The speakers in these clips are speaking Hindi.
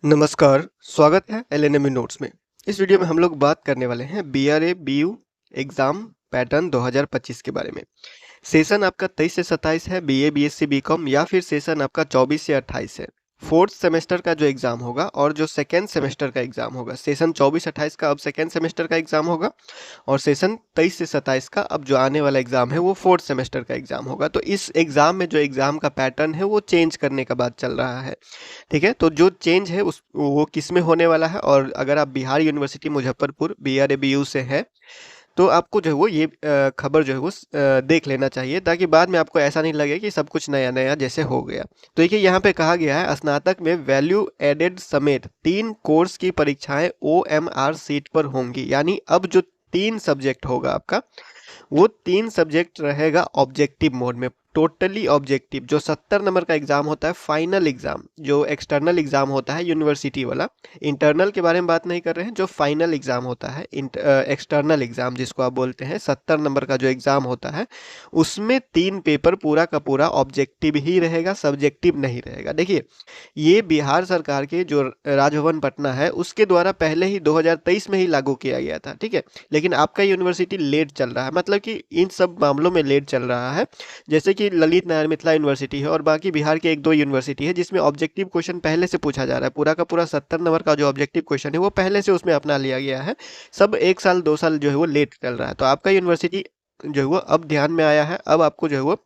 नमस्कार, स्वागत है एलएनएमयू नोट्स में। इस वीडियो में हम लोग बात करने वाले हैं बीआरए बीयू एग्ज़ाम पैटर्न 2025 के बारे में। सेशन आपका 23 से 27 है बीए बीएससी बीकॉम या फिर सेशन आपका 24 से 28 है। फोर्थ सेमेस्टर का जो एग्ज़ाम होगा और जो सेकेंड सेमेस्टर का एग्ज़ाम होगा, सेशन 24-28 का अब सेकेंड सेमेस्टर का एग्ज़ाम होगा और सेशन 23 से 27 का अब जो आने वाला एग्ज़ाम है वो फोर्थ सेमेस्टर का एग्ज़ाम होगा। तो इस एग्ज़ाम में जो एग्ज़ाम का पैटर्न है वो चेंज करने का बात चल रहा है। ठीक है, तो जो चेंज है उस वो किस में होने वाला है, और अगर आप बिहार यूनिवर्सिटी मुजफ्फरपुर बीआरए बीयू से है तो आपको जो है वो ये खबर जो है वो देख लेना चाहिए, ताकि बाद में आपको ऐसा नहीं लगे कि सब कुछ नया नया जैसे हो गया। तो देखिए यहाँ पे कहा गया है स्नातक में वैल्यू एडेड समेत 3 कोर्स की परीक्षाएं ओएमआर सीट पर होंगी। यानी अब जो 3 सब्जेक्ट होगा आपका, वो 3 सब्जेक्ट रहेगा ऑब्जेक्टिव मोड में, टोटली ऑब्जेक्टिव। जो 70 नंबर का एग्जाम होता है फाइनल एग्जाम, जो एक्सटर्नल एग्जाम होता है यूनिवर्सिटी वाला, इंटरनल के बारे में बात नहीं कर रहे हैं, जो फाइनल एग्जाम होता है एक्सटर्नल एग्जाम जिसको आप बोलते हैं, 70 नंबर का जो एग्जाम होता है उसमें 3 पेपर पूरा का पूरा ऑब्जेक्टिव ही रहेगा, सब्जेक्टिव नहीं रहेगा। देखिए ये बिहार सरकार के जो राजभवन पटना है उसके द्वारा पहले ही 2023 में ही लागू किया गया था। ठीक है, लेकिन आपका यूनिवर्सिटी लेट चल रहा है, मतलब कि इन सब मामलों में लेट चल रहा है। जैसे कि ललित नारायण मिथिला यूनिवर्सिटी है और बाकी बिहार के 1-2 यूनिवर्सिटी है जिसमें ऑब्जेक्टिव क्वेश्चन पहले से पूछा जा रहा है, पूरा का पूरा 70 नंबर का जो ऑब्जेक्टिव क्वेश्चन है वो पहले से उसमें अपना लिया गया है। सब 1 साल 2 साल जो है वो लेट चल रहा है। तो आपका यूनिवर्सिटी जो है वो अब ध्यान में आया है। अब आपको जो है वो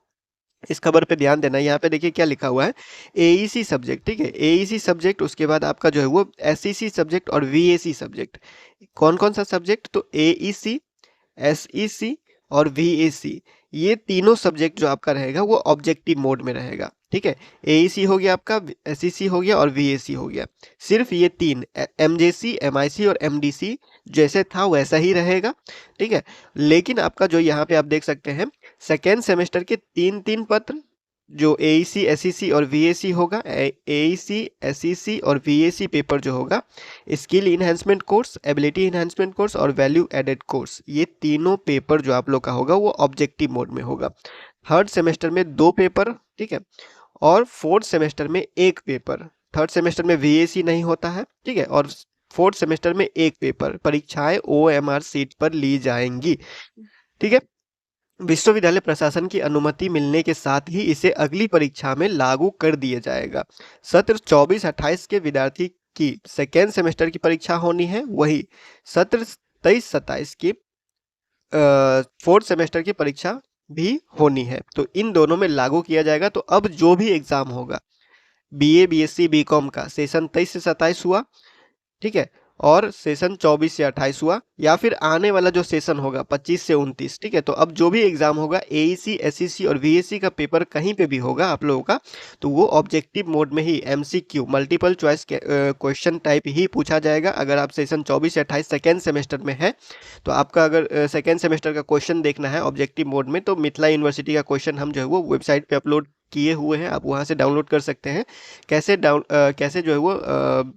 इस खबर पे ध्यान देना है। यहाँ पे देखिए क्या लिखा हुआ है, एईसी सब्जेक्ट। ठीक है, एईसी सब्जेक्ट, उसके बाद आपका जो है वो एसईसी सब्जेक्ट और वीएसी सब्जेक्ट। कौन कौन सा सब्जेक्ट? तो एईसी, एसईसी और वीएसी, ये तीनों सब्जेक्ट जो आपका रहेगा वो ऑब्जेक्टिव मोड में रहेगा। ठीक है, एईसी हो गया आपका, एसईसी हो गया और वीएसी हो गया। सिर्फ ये 3 एमजेसी, एमआईसी और एमडीसी जैसे था वैसा ही रहेगा। ठीक है, लेकिन आपका जो यहाँ पे आप देख सकते हैं सेकेंड सेमेस्टर के 3-3 पत्र, जो एईसी, एसईसी और वीएसी होगा, एईसी, एसईसी और वीएसी पेपर जो होगा, skill enhancement course, ability enhancement course और वैल्यू एडेड कोर्स, ये तीनों पेपर जो आप लोग का होगा वो ऑब्जेक्टिव मोड में होगा। थर्ड सेमेस्टर में 2 पेपर, ठीक है, और फोर्थ सेमेस्टर में 1 पेपर। थर्ड सेमेस्टर में वीएसी नहीं होता है, ठीक है, और फोर्थ सेमेस्टर में 1 पेपर। परीक्षाएं ओएमआर सीट पर ली जाएंगी। ठीक है, विश्वविद्यालय प्रशासन की अनुमति मिलने के साथ ही इसे अगली परीक्षा में लागू कर दिया जाएगा। सत्र 24-28 के विद्यार्थी की सेकेंड सेमेस्टर की परीक्षा होनी है, वही सत्र 23-27 की फोर्थ सेमेस्टर की परीक्षा भी होनी है। तो इन दोनों में लागू किया जाएगा। तो अब जो भी एग्जाम होगा बीए बीएससी बीकॉम का, सेशन 23 से 27 हुआ, ठीक है, और सेशन 24 से 28 हुआ, या फिर आने वाला जो सेशन होगा 25 से 29, ठीक है। तो अब जो भी एग्जाम होगा एईसी, एसईसी और वीएसी का पेपर कहीं पे भी होगा आप लोगों का, तो वो ऑब्जेक्टिव मोड में ही MCQ, multiple choice question type ही पूछा जाएगा। अगर आप सेशन 24 से 28 सेकेंड सेमेस्टर में है तो आपका अगर सेकेंड सेमेस्टर का क्वेश्चन देखना है ऑब्जेक्टिव मोड में, तो मिथिला यूनिवर्सिटी का क्वेश्चन हम जो है वो वेबसाइट पे अपलोड किए हुए हैं, आप वहाँ से डाउनलोड कर सकते हैं। कैसे जो है वो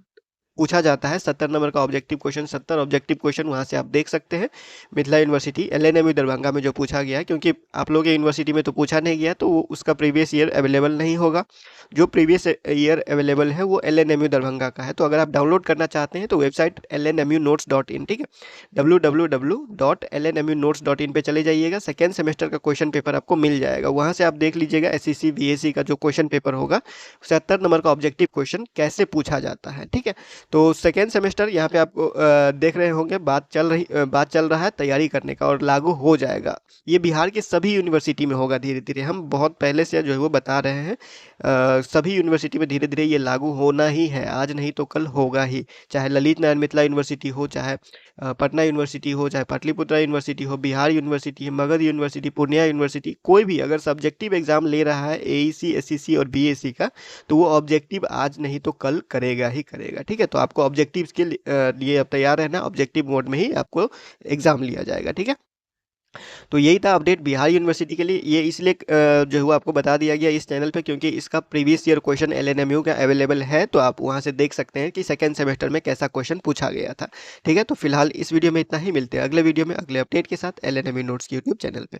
पूछा जाता है 70 नंबर का ऑब्जेक्टिव क्वेश्चन, 70 ऑब्जेक्टिव क्वेश्चन वहाँ से आप देख सकते हैं। मिथिला यूनिवर्सिटी एलएनएमयू दरभंगा में जो पूछा गया है, क्योंकि आप लोग के यूनिवर्सिटी में तो पूछा नहीं गया तो उसका प्रीवियस ईयर अवेलेबल नहीं होगा। जो प्रीवियस ईयर अवेलेबल है वो एलएनएमयू दरभंगा का है। तो अगर आप डाउनलोड करना चाहते हैं तो वेबसाइट lnmunotes.in, ठीक है, www.lnmunotes.in पे चले जाइएगा। सेकेंड सेमेस्टर का क्वेश्चन पेपर आपको मिल जाएगा, वहाँ से आप देख लीजिएगा एसईसी वीएसी का जो क्वेश्चन पेपर होगा 70 नंबर का ऑब्जेक्टिव क्वेश्चन कैसे पूछा जाता है। ठीक है, तो सेकेंड सेमेस्टर यहाँ पे आपको देख रहे होंगे, बात चल रहा है तैयारी करने का, और लागू हो जाएगा। ये बिहार के सभी यूनिवर्सिटी में होगा धीरे धीरे, हम बहुत पहले से जो है वो बता रहे हैं। सभी यूनिवर्सिटी में धीरे धीरे ये लागू होना ही है, आज नहीं तो कल होगा ही। चाहे ललित नारायण मिथिला यूनिवर्सिटी हो, चाहे पटना यूनिवर्सिटी हो, चाहे पाटलिपुत्रा यूनिवर्सिटी हो, बिहार यूनिवर्सिटी है, मगध यूनिवर्सिटी, पूर्णिया यूनिवर्सिटी, कोई भी अगर सब्जेक्टिव एग्जाम ले रहा है एईसी, एसईसी और बीएससी का, तो वो ऑब्जेक्टिव आज नहीं तो कल करेगा ही करेगा। ठीक है, तो आपको ऑब्जेक्टिव के लिए अब तैयार रहना, ऑब्जेक्टिव मोड में ही आपको एग्जाम लिया जाएगा। ठीक है, तो यही था अपडेट बिहार यूनिवर्सिटी के लिए। ये इसलिए जो है आपको बता दिया गया इस चैनल पे, क्योंकि इसका प्रीवियस ईयर क्वेश्चन एलएनएमयू का अवेलेबल है, तो आप वहां से देख सकते हैं कि सेकेंड सेमेस्टर में कैसा क्वेश्चन पूछा गया था। ठीक है, तो फिलहाल इस वीडियो में इतना ही, मिलते हैं अगले वीडियो में अगले अपडेट के साथ एलएनएमयू नोट्स के यूट्यूब चैनल पे।